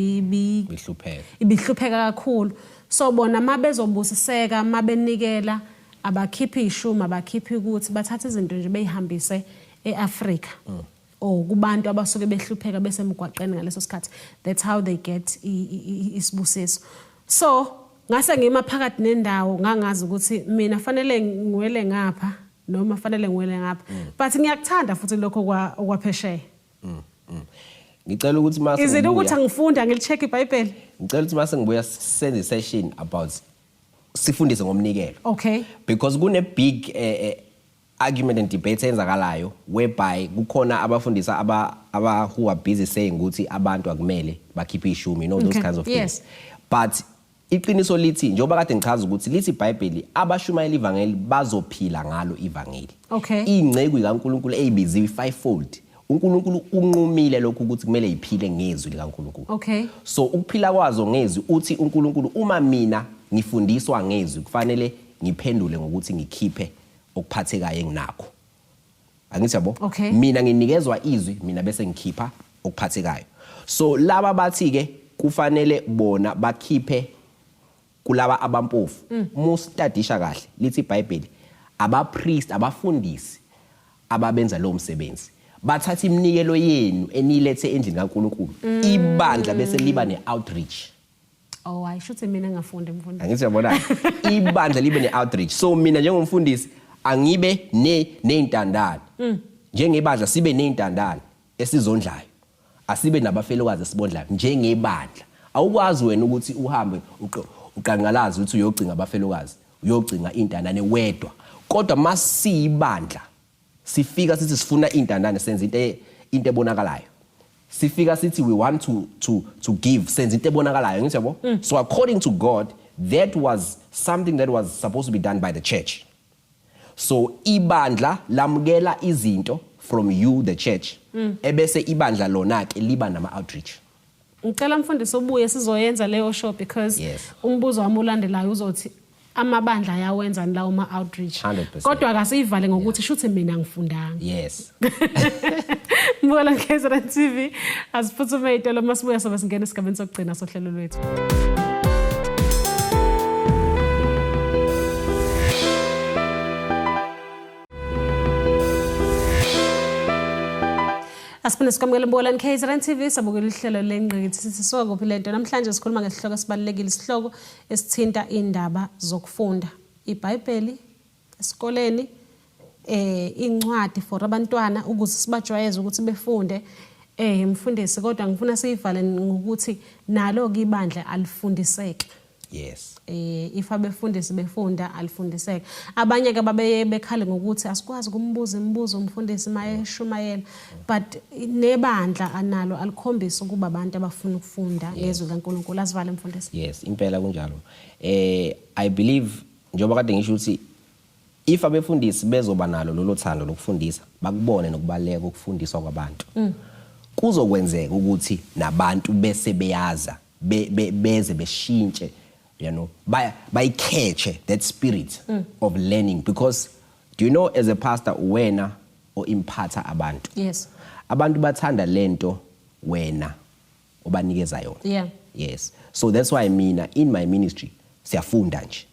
ibihlupheka kakhulu. So bona mabezobusiseka mabenikela abakhiphi ishuma abakhiphi ukuthi bathatha izinto nje beyihambise eAfrica kubantu abasuke behlupheka bese emgwaqeni ngaleso sikhathi. That's how they get isibusiso. So ngase ngima phakathi nendawo ngangazi ukuthi mina fanele ngiwele ngapha noma fanele ngiwele ngapha, but ngiyakuthanda futhi lokho okwaphesheya. Ngicela ukuthi mase Is it ukuthi ngifunda ngilicheck iBhayibheli? Ngicela ukuthi mase ngibuya send a session about sifundise ngomnikelo. Okay. Because kune big argument and debate enzakalayo whereby kukhona abafundisa who are busy saying ukuthi abantu akumele bakhiphe ishumi, those kinds of things. Yes. But iqiniso lithi njengoba kade ngichaza ukuthi lithi iBhayibheli abashumayela ivangeli bazophila ngalo ivangeli. Okay. Ingceku kaNkulunkulu eyibiziwe fivefold. uNkulunkulu unqumile lokhu ukuthi kumele iphile ngezwi likaNkulunkulu. Okay. So ukuphila kwazo ngezwi uthi uNkulunkulu uma mina ngifundiswa ngezwi kufanele ngiphendule ngokuthi ngikhiphe okuphathekayo enginakho. Angithi yabo? Okay. Mina nginikezwa izwi mina bese ngikhipha okuphathekayo. So laba bathi ke kufanele bona bakhiphe kulaba abampofu. Mustadisha kahle lithi iBhayibheli abapriest abafundisi ababenza lo msebenzi bathatha iminikelo yenu enilethe endlini kaNkulunkulu ibandla bese liba neoutreach. Ayishuthi mina ngafundi mfundi. Angithi yabona ibandla libe neoutreach. So mina njengomfundisi angibe neintandane. Njengebandla sibe neintandane esizondlayo. Asibe nabafelokazi esibondlayo njengebandla. Awukwazi wena ukuthi uhambe uqangalazi ukuthi uyogcinga abafelokazi, uyogcinga intandane wedwa. Kodwa masiyibandla sifika sithi sifuna intandane senze into ebonakalayo. Sifika sithi we want to give senze into ebonakalayo, ngithi yabo? So according to God that was something that was supposed to be done by the church. So ibandla lamukela izinto from you the church. Ebese ibandla lona ke liba nama outreach. Ngicela mfundisi obuye sizoyenza leyo show because umbuzo wami ulandelayo uzothi amabandla ayawenza lawo ma outreach. 100%. Kodwa akasivale ngokuthi shuthi mina ngifundanga. Yes. Mbona KZN TV asiphuthume itolo masibuya sobe singena esigabeni sokugcina sohlelo lwethu. Asiphinda sikwamukele Mbolani KZN TV sabukela ihlelo lengqikithi sithi sokuphi lento namhlanje sikhuluma ngesihloko esibalekile, isihloko esithinta indaba zokufunda iBhayibheli esikoleni, incwadi for abantwana ukuze sibajwayeze ukuthi befunde. Mfundisi kodwa ngifuna siyivale ngokuthi nalo ke ibandla alifundiseke. Yes. If abefundisi befunda alifundiseke. Abanye ke babe bekhale ngokuthi asikwazi kumbuza imibuzo umfundisi mayeshumayela, but nebandla analo alikhombisa ukuba abantu abafuna ukufunda ngezwi kaNkulunkulu. Asivale mfundisi. Yes, impela kunjalo. I believe njengoba kade ngisho ukuthi if abefundisi bezoba nalo lolo thando lokufundisa bakubone nokubaleka ukufundiswa kwabantu. kuzokwenzeka ukuthi nabantu bese beyaza beze beshintshe, you know, by catch that spirit of learning. Because do you know, as a pastor, wena o impatha abantu. Yes. Abantu bathanda lento wena obanikeza yona. Yeah. Yes. So that's why mina in my ministry siyafunda nje.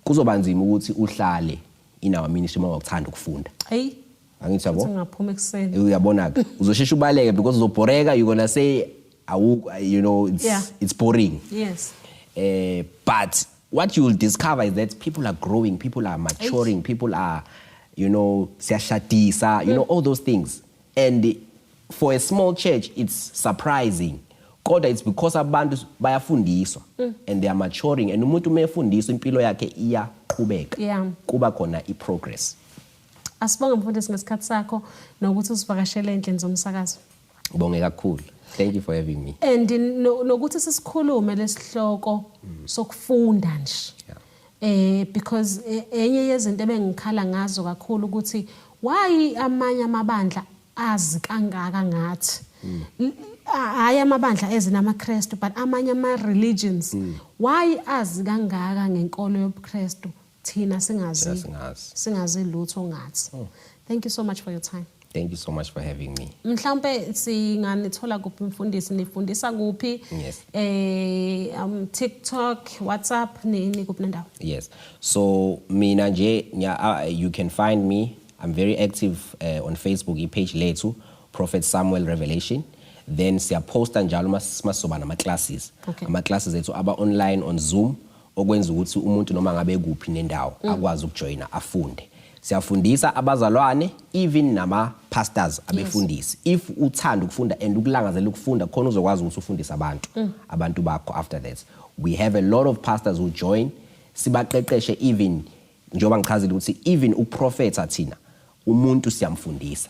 Kuzoba nzima ukuthi uhlale in our ministry mawukuthanda ukufunda. Hey. Angithi yabo? Singaphuma ekseni. Uyabona ke uzoshesha ubaleke because uzobhoreka, you're going to say you know it's boring. Yes. But what you will discover is that people are growing, people are maturing, people are, you know, siyashadisa, you know, all those things. And for a small church, it's surprising. Kodwa it's because abantu bayafundiswa and they are maturing, and umuntu mefundiswa impilo yakhe iyaqhubeka. Kuba khona iprogress. Asibonge mfundisi ngesikhathi sakho nokuthi usivakashele endlini zomsakazo. Ngibonge kakhulu. Thank you for having me. And nokuthi sisikhulume lesihloko sokufunda nje. Because enye yezinto ebengikhala ngazo kakhulu ukuthi why amanye amabandla azi kangaka ngathi. Hayi amabandla ezinamaKristu but amanye ama religions why azi kangaka ngenkolo yobuKristu thina singazi lutho ngathi. Thank you so much for your time. Thank you so much for having me. Mhlawumbe singanithola kuphi mfundisi, nifundisa kuphi? Yes. TikTok, WhatsApp ni kuphi nendawo? Yes. So mina nje you can find me. I'm very active on Facebook page lethu Prophet Samuel Revelation. Then siyaposta njalo masoba nama classes. Ama classes ethu aba online on Zoom okwenza ukuthi umuntu noma ngabe kuphi nendawo akwazi ukujoina afunde. Siyafundisa abazalwane even nama pastors abefundisi. If uthanda ukufunda and ukulangazela ukufunda khona uzokwazi ukuthi ufundise abantu bakho. After that we have a lot of pastors who join, sibaqeqeshe even njoba ngichazile ukuthi even ukuprofetha thina umuntu siyamfundisa.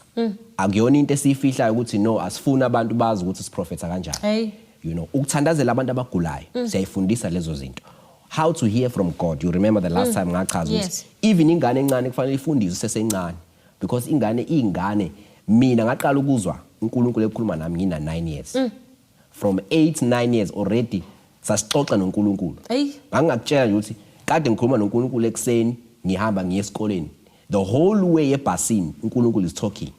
Akuyona into esifihlayo ukuthi no asifuna abantu bazi ukuthi siprofetha kanjani. You know, ukuthandazela abantu abagulayo siyayifundisa lezo zinto. How to hear from God. You remember the last time ngachaza ukuthi even ingane encane kufanele ifundiswe sesencane, because ingane mina ngaqala ukuzwa uNkulunkulu ekhuluma nami ngina 9 years. From 8-9 years already sasixoxa noNkulunkulu. Ngangakutshela nje ukuthi kade ngikhuluma noNkulunkulu ekseni ngihamba ngiye esikoleni. The whole way ebhasini uNkulunkulu is talking.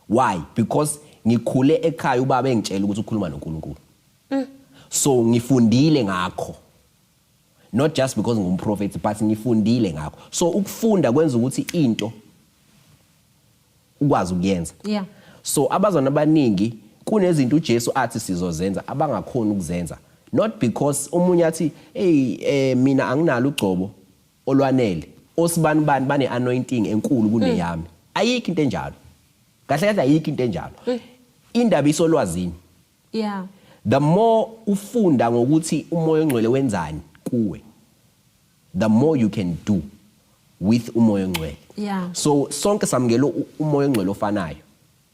Why? Because ngikhule ekhaya ubaba engitshela ukuthi ukhuluma noNkulunkulu. So ngifundile ngakho. Not just because ngumprofeti but ngifundile ngakho. So ukufunda kwenza ukuthi into ukwazi ukuyenza. So abazona abaningi kunezinto uJesu athi sizozenza abangakhona ukuzenza. Not because omunye athi mina anginalo ugcobo olwanele. Osibani bane anointing enkulu kuneyami. Ayikho into enjalo. Kahle kahle ayikho into enjalo. Indaba isolwazini. The more ufunda ngokuthi umoya ongcwele wenzani kuwe, the more you can do with umoya ongcwele. So sonke samukelo umoya ongcwele ofanayo.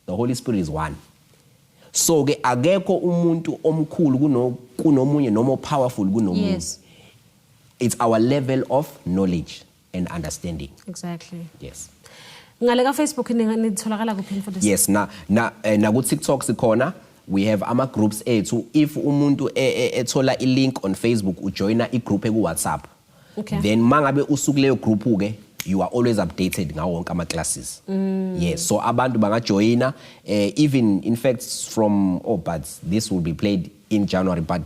The Holy Spirit is one. So ke akekho umuntu omkhulu kunomunye noma powerful kunomunye. It's our level of knowledge and understanding. Exactly. Yes. Ngale ka Facebook nitholakala kuphi mfundisi? Yes, na ku TikTok sikhona. We have ama groups ethu. If umuntu ethola i-link on Facebook ujoina i-group eku WhatsApp. Then mangabe usukuleyo group ke you are always updated ngawo wonke ama classes. Yes, so abantu bangajoina even in fact from but this will be played in January, but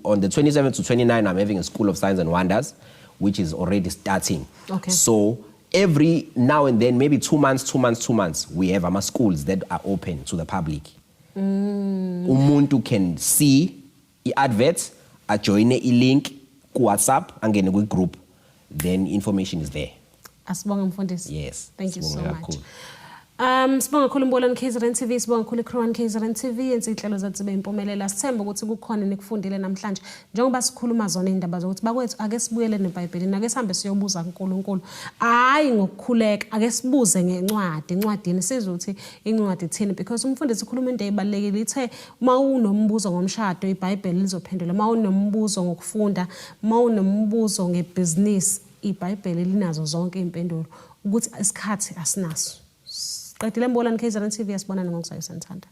on the 27th to 29th I'm having a School of Signs and Wonders which is already starting. So every now and then, maybe 2 months, we have our schools that are open to the public. Umuntu can see the adverts, join a link ku WhatsApp angene ku group, then information is there. Asibonga mfundisi. Yes. Thank you so much. Sibonga kakhulu Mbolani KZN TV, sibonga kakhulu Crown KZN TV, inhlelo zethu beyimpumelela. Sithemba ukuthi kukhona nikufundile namhlanje. Njengoba sikhuluma zona indaba zokuthi bakwethu ake sibuyele neBhayibhelini, ake sihambe siyobuza kuNkulunkulu. Hayi ngokukhuleka, ake sibuze ngencwadi, encwadini sizwe ukuthi incwadi ithini, because umfundisi ukhuluma into ezibalekile ithe uma unombuzo ngomshado iBhayibheli lizophendula, uma unombuzo ngokufunda, uma unombuzo ngebusiness iBhayibheli linazo zonke impendulo, ukuthi isikhathi asinaso. Qedile Mbolani KZN TV, asibonane ngokusayisa nthanda.